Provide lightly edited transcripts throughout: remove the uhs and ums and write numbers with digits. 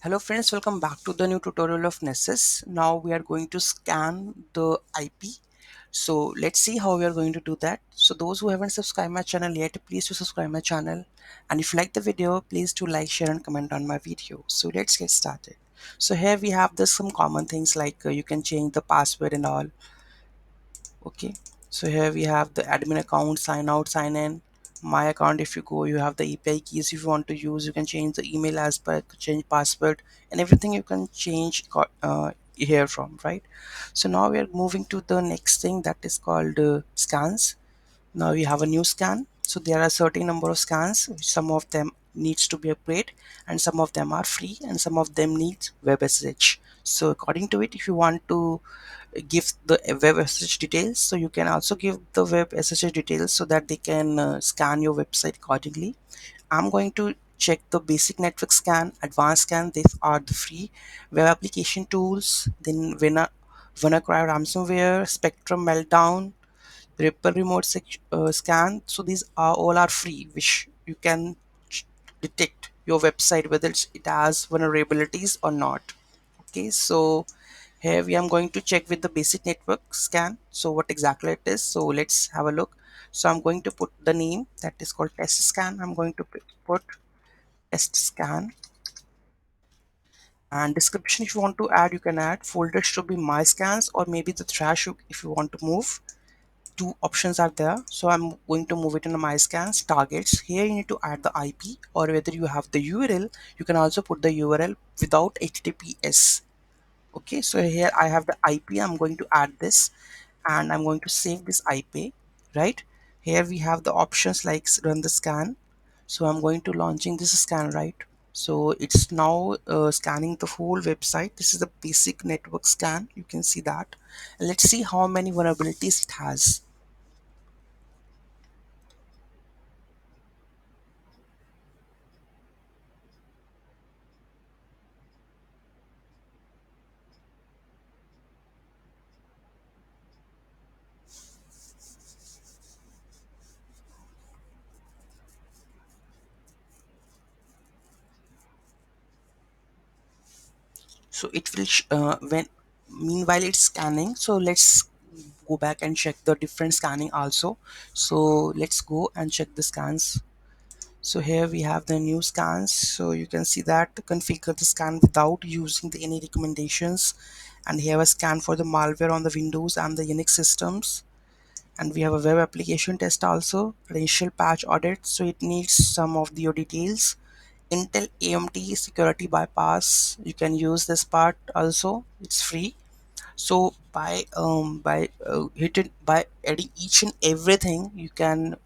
Hello friends, welcome back to the new tutorial of Nessus. Now we are going to scan the IP. So let's see how we are going to do that. So those who haven't subscribed my channel yet, please do subscribe my channel. And if you like the video, please do like, share and comment on my video. So let's get started. So here we have some common things like you can change the password and all. Okay, so here we have the admin account, sign out, sign in. My account, if you go, you have the API keys. If you want to use, you can change the email as per, change password, and everything you can change here from, right? So now we are moving to the next thing, that is called scans. Now we have a new scan. So there are certain number of scans. Some of them needs to be upgraded, and some of them are free, and some of them need web SSH. So according to it, if you want to give the web SSH details, so you can also give the web SSH details so that they can scan your website accordingly. I'm going to check the basic network scan, advanced scan. These are the free web application tools. Then WannaCry ransomware, Spectrum meltdown, Ripple remote scan. So these are all are free, which you can detect your website whether it has vulnerabilities or not. Okay, so here we am going to check with the basic network scan. So what exactly it is, so let's have a look. So I'm going to put the name, that is called test scan. I'm going to put test scan, and description, if you want to add, you can add. Folder should be my scans or maybe the trash if you want to move. Two options are there, so I'm going to move it in my scans. Targets, here you need to add the IP, or whether you have the URL, you can also put the URL without HTTPS. Okay, so here I have the IP. I'm going to add this, and I'm going to save this IP, right? Here we have the options like run the scan. So I'm going to launching this scan, right? So it's now scanning the whole website. This is the basic network scan, you can see that. And let's see how many vulnerabilities it has. So it will when meanwhile it's scanning, so let's go back and check the different scanning also. So let's go and check the scans. So here we have the new scans. So you can see that configure the scan without using any recommendations, and here a scan for the malware on the Windows and the Unix systems. And we have a web application test also, credential patch audit, so it needs some of your details. Intel AMD security bypass, you can use this part also, it's free. So by adding each and everything, you can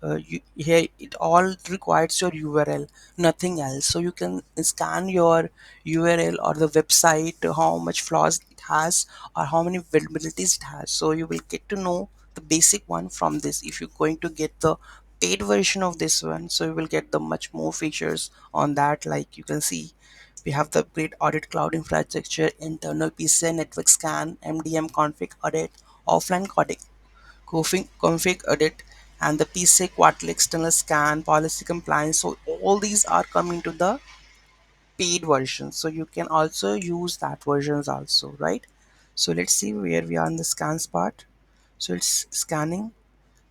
here it all requires your URL, nothing else. So you can scan your URL or the website, how much flaws it has or how many vulnerabilities it has. So you will get to know the basic one from this. If you're going to get the paid version of this one, so you will get the much more features on that. Like you can see, we have the upgrade audit, cloud infrastructure, internal PCI network scan, MDM config audit, offline config audit, and the PCI quarterly external scan, policy compliance. So all these are coming to the paid version. So you can also use that versions also, right? So let's see where we are in the scans part. So it's scanning.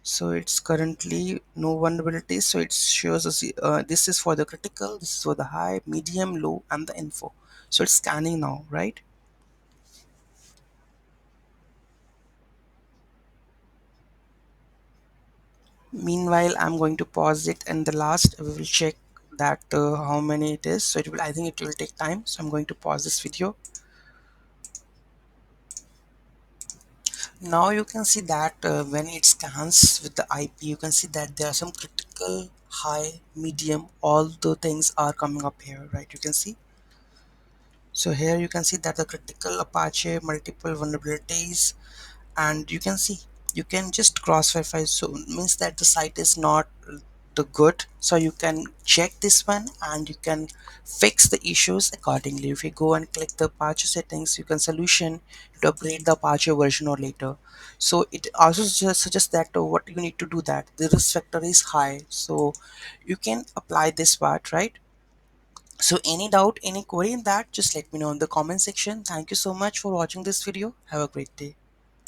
So it's currently no vulnerabilities. So it shows us this is for the critical, this is for the high, medium, low, and the info. So it's scanning now, right? Meanwhile, I'm going to pause it, and the last we will check that how many it is. So it will, I think it will take time. So I'm going to pause this video. Now you can see that when it scans with the IP, you can see that there are some critical, high, medium, all the things are coming up here, right? You can see. So here you can see that the critical Apache, multiple vulnerabilities, and you can see you can just cross verify. So it means that the site is not the good. So you can check this one and you can fix the issues accordingly. If you go and click the Apache settings, you can solution to upgrade the Apache version or later. So it also just suggests that what you need to do, that the risk factor is high. So you can apply this part, right? So any doubt, any query in that, just let me know in the comment section. Thank you so much for watching this video. Have a great day.